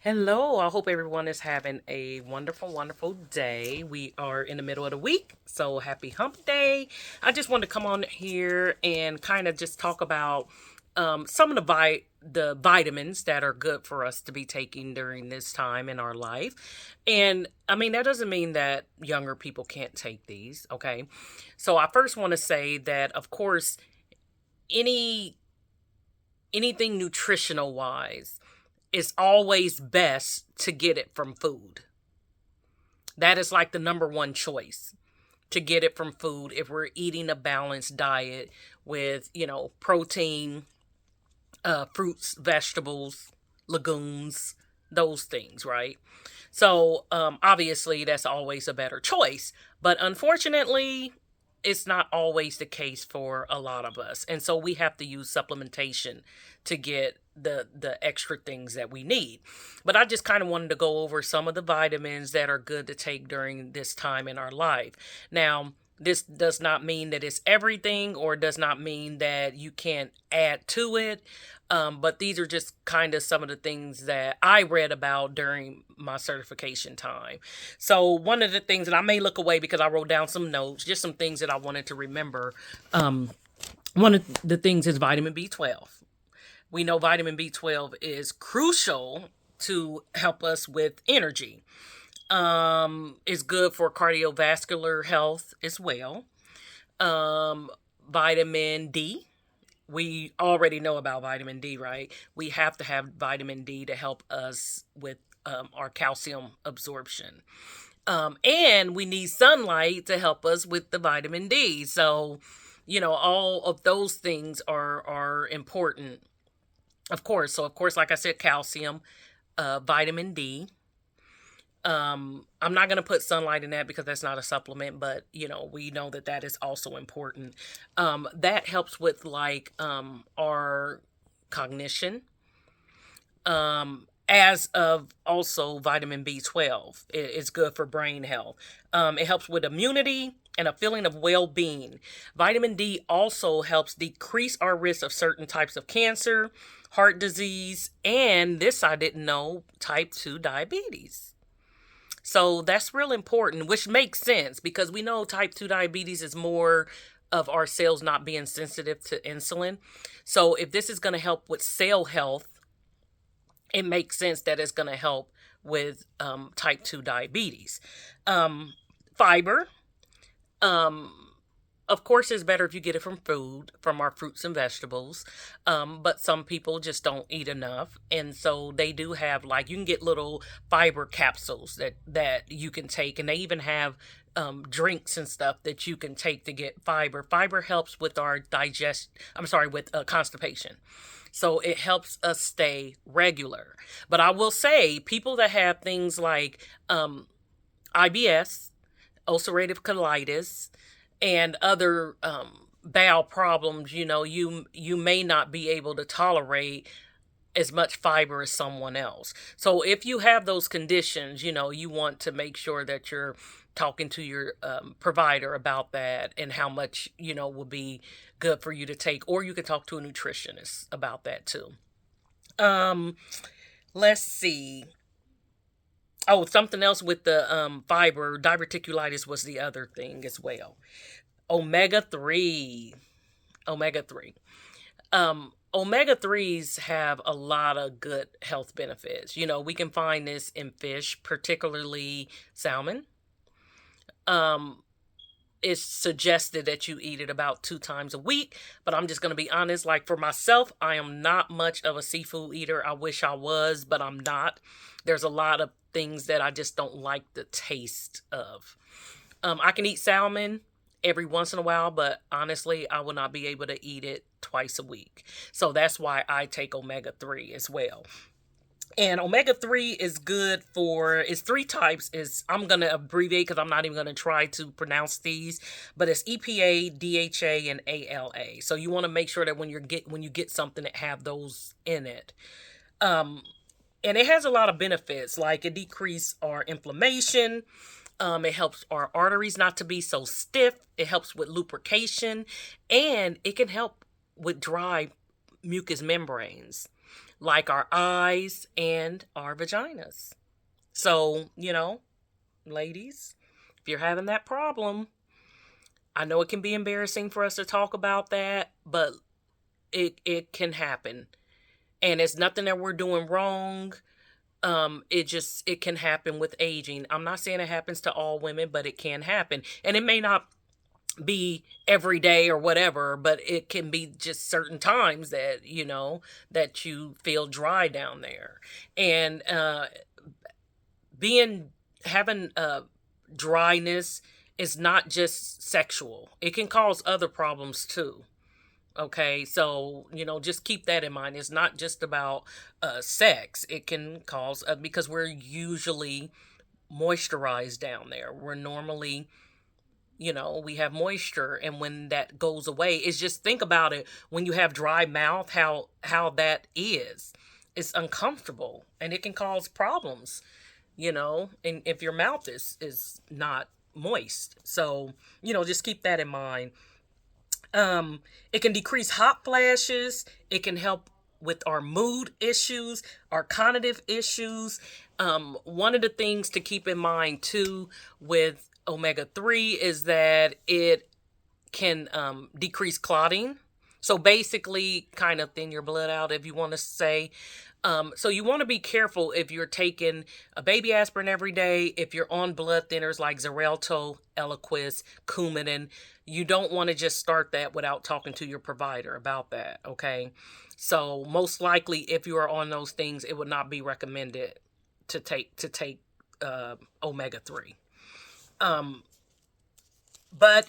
Hello, I hope everyone is having a wonderful, wonderful day. We are in the middle of the week, so happy hump day. I just wanted to come on here and kind of just talk about some of the vitamins that are good for us to be taking during this time in our life. And I mean, that doesn't mean that younger people can't take these, okay? So I first want to say that, of course, any anything nutritional wise, it's always best to get it from food. That is like the number one choice, to get it from food if we're eating a balanced diet with, protein, fruits, vegetables, legumes, those things, right? So, obviously, that's always a better choice. But unfortunately, it's not always the case for a lot of us. And so we have to use supplementation to get the extra things that we need. But I just kind of wanted to go over some of the vitamins that are good to take during this time in our life. Now, this does not mean that it's everything or does not mean that you can't add to it. But these are just kind of some of the things that I read about during my certification time. So, one of the things, and I may look away because I wrote down some notes, just some things that I wanted to remember. One of the things is vitamin B12. We know vitamin B12 is crucial to help us with energy. It's good for cardiovascular health as well. Um, Vitamin D. We already know about vitamin D, right? We have to have vitamin D to help us with our calcium absorption. And we need sunlight to help us with the vitamin D. So, all of those things are important, of course. So, of course, like I said, calcium, vitamin D. I'm not going to put sunlight in that because that's not a supplement, but we know that that is also important. That helps with like our cognition. As of also vitamin B12, it's good for brain health. It helps with immunity and a feeling of well-being. Vitamin D also helps decrease our risk of certain types of cancer, heart disease, and this I didn't know, type 2 diabetes. So that's real important, which makes sense because we know type 2 diabetes is more of our cells not being sensitive to insulin. So if this is going to help with cell health, it makes sense that it's going to help with type 2 diabetes. Fiber. Um, of course, it's better if you get it from food, from our fruits and vegetables. But some people just don't eat enough, and so they do have, like, you can get little fiber capsules that you can take, and they even have drinks and stuff that you can take to get fiber. Fiber helps with our digest. I'm sorry, with constipation. So it helps us stay regular. But I will say, people that have things like IBS, ulcerative colitis, and other bowel problems, you may not be able to tolerate as much fiber as someone else. So if you have those conditions, you want to make sure that you're talking to your provider about that and how much, will be good for you to take, or you can talk to a nutritionist about that too. Um, let's see. Oh, something else with the fiber, diverticulitis was the other thing as well. Omega 3. Omega 3. Omega 3s have a lot of good health benefits. We can find this in fish, particularly salmon. Um, it's suggested that you eat it about 2 times a week, but I'm just going to be honest. Like, for myself, I am not much of a seafood eater. I wish I was, but I'm not. There's a lot of things that I just don't like the taste of. I can eat salmon every once in a while, but honestly, I will not be able to eat it twice a week. So that's why I take omega 3 as well. And omega 3 is good for, it's three types. Is I'm going to abbreviate because I'm not even going to try to pronounce these, but it's EPA, DHA, and ALA. So you want to make sure that when you get something that have those in it. Um and it has a lot of benefits, like it decreases our inflammation. It helps our arteries not to be so stiff. It helps with lubrication, and it can help with dry mucous membranes. like our eyes and our vaginas. So, ladies, if you're having that problem, I know it can be embarrassing for us to talk about that, but it can happen. And it's nothing that we're doing wrong. It can happen with aging. I'm not saying it happens to all women, but it can happen. And it may not be every day or whatever, but it can be just certain times that, that you feel dry down there. And being having dryness is not just sexual. It can cause other problems too. Okay, so just keep that in mind. It's not just about sex. It can cause because we're usually moisturized down there. We're normally, we have moisture, and when that goes away, it's just think about it. When you have dry mouth, how that is. It's uncomfortable, and it can cause problems. And if your mouth is not moist, so just keep that in mind. It can decrease hot flashes. It can help with our mood issues, our cognitive issues. One of the things to keep in mind too with omega-3 is that it can decrease clotting. So basically kind of thin your blood out, if you want to say. So you want to be careful if you're taking a baby aspirin every day, if you're on blood thinners like Xarelto, Eliquis, Coumadin. You don't want to just start that without talking to your provider about that, okay? So most likely if you are on those things, it would not be recommended to take omega-3. But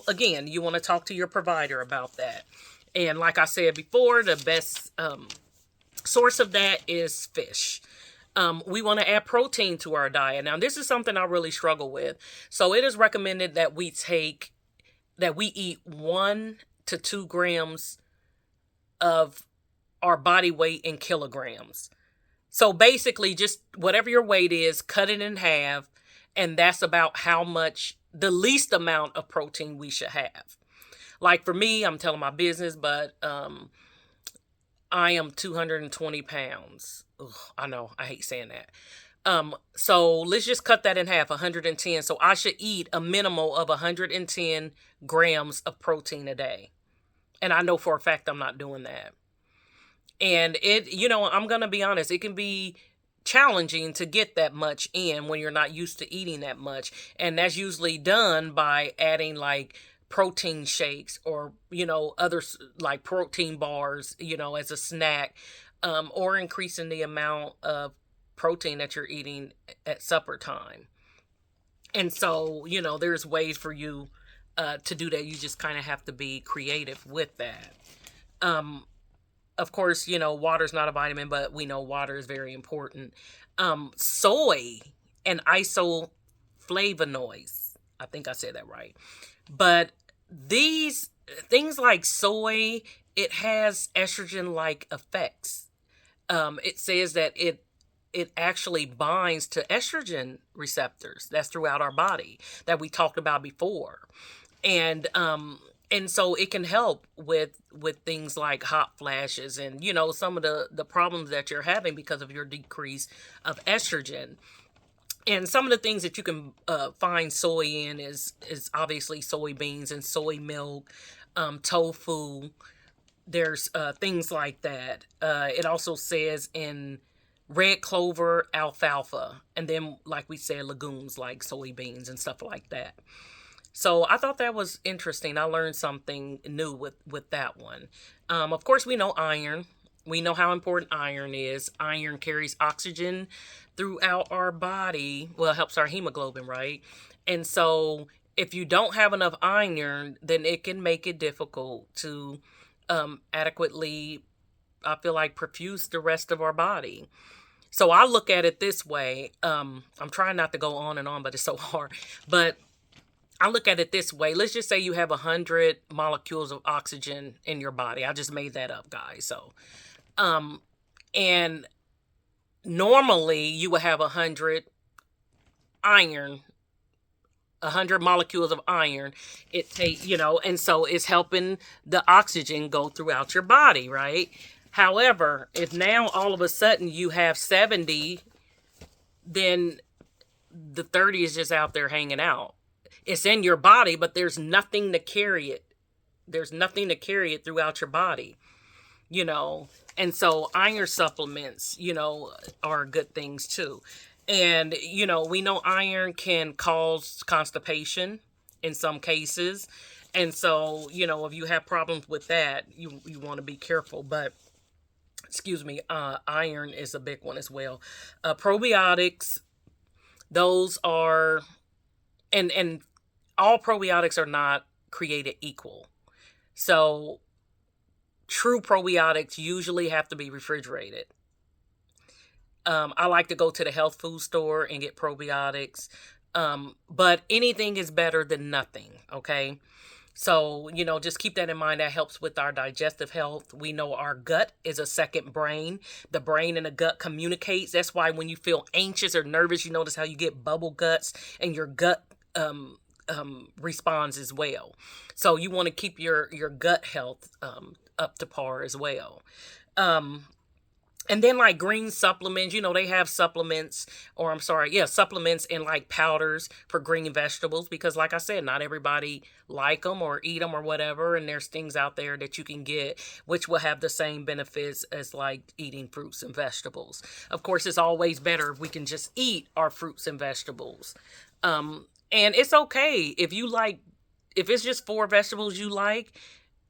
again, you want to talk to your provider about that. And like I said before, the best source of that is fish. We want to add protein to our diet. Now, this is something I really struggle with. So it is recommended that we eat 1 to 2 grams of our body weight in kilograms. So basically, just whatever your weight is, cut it in half, and that's about how much, the least amount of protein we should have. Like for me, I'm telling my business, but I am 220 pounds. Ugh, I know, I hate saying that. So let's just cut that in half, 110. So I should eat a minimal of 110 grams of protein a day. And I know for a fact I'm not doing that. And I'm going to be honest, it can be challenging to get that much in when you're not used to eating that much. And that's usually done by adding like protein shakes or, other like protein bars, as a snack, or increasing the amount of protein that you're eating at supper time. And so, there's ways for you to do that. You just kind of have to be creative with that. Of course, water's not a vitamin, but we know water is very important. Soy and isoflavonoids. I think I said that right. But these things like soy, it has estrogen-like effects. It says that it actually binds to estrogen receptors that's throughout our body that we talked about before. And so it can help with things like hot flashes and, some of the problems that you're having because of your decrease of estrogen. And some of the things that you can find soy in is obviously soybeans and soy milk, tofu. There's things like that. It also says in red clover, alfalfa, and then, like we said, legumes like soybeans and stuff like that. So I thought that was interesting. I learned something new with that one. Of course, we know iron. We know how important iron is. Iron carries oxygen throughout our body. Well, it helps our hemoglobin, right? And so if you don't have enough iron, then it can make it difficult to adequately, I feel like, perfuse the rest of our body. So I look at it this way. I'm trying not to go on and on, but it's so hard. But I look at it this way. Let's just say you have 100 molecules of oxygen in your body. I just made that up, guys. So, and normally you would have 100 iron, 100 molecules of iron. And so it's helping the oxygen go throughout your body, right? However, if now all of a sudden you have 70, then the 30 is just out there hanging out. It's in your body, but there's nothing to carry it. There's nothing to carry it throughout your body, you know. And so iron supplements, are good things too. And, we know iron can cause constipation in some cases. And so, if you have problems with that, you want to be careful. But, excuse me, iron is a big one as well. Probiotics, those are, and all probiotics are not created equal. So true probiotics usually have to be refrigerated. I like to go to the health food store and get probiotics. But anything is better than nothing. Okay. So, just keep that in mind. That helps with our digestive health. We know our gut is a second brain. The brain and the gut communicates. That's why when you feel anxious or nervous, you notice how you get bubble guts and your gut responds as well. So you want to keep your gut health up to par as well. And then like green supplements, they have supplements, or I'm sorry, yeah, supplements in like powders for green vegetables, because like I said, not everybody like them or eat them or whatever. And there's things out there that you can get which will have the same benefits as like eating fruits and vegetables. Of course, it's always better if we can just eat our fruits and vegetables. And it's okay if it's just 4 vegetables you like,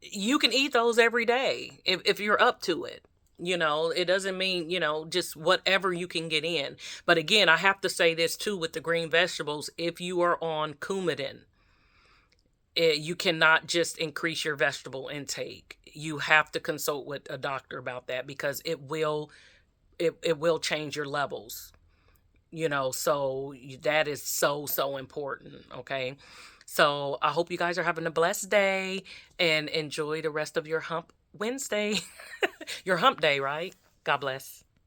you can eat those every day if you're up to it. It doesn't mean, just whatever you can get in. But again, I have to say this too with the green vegetables. If you are on Coumadin, you cannot just increase your vegetable intake. You have to consult with a doctor about that, because it will change your levels. So that is so important. Okay. So I hope you guys are having a blessed day and enjoy the rest of your hump Wednesday. Your hump day, right? God bless.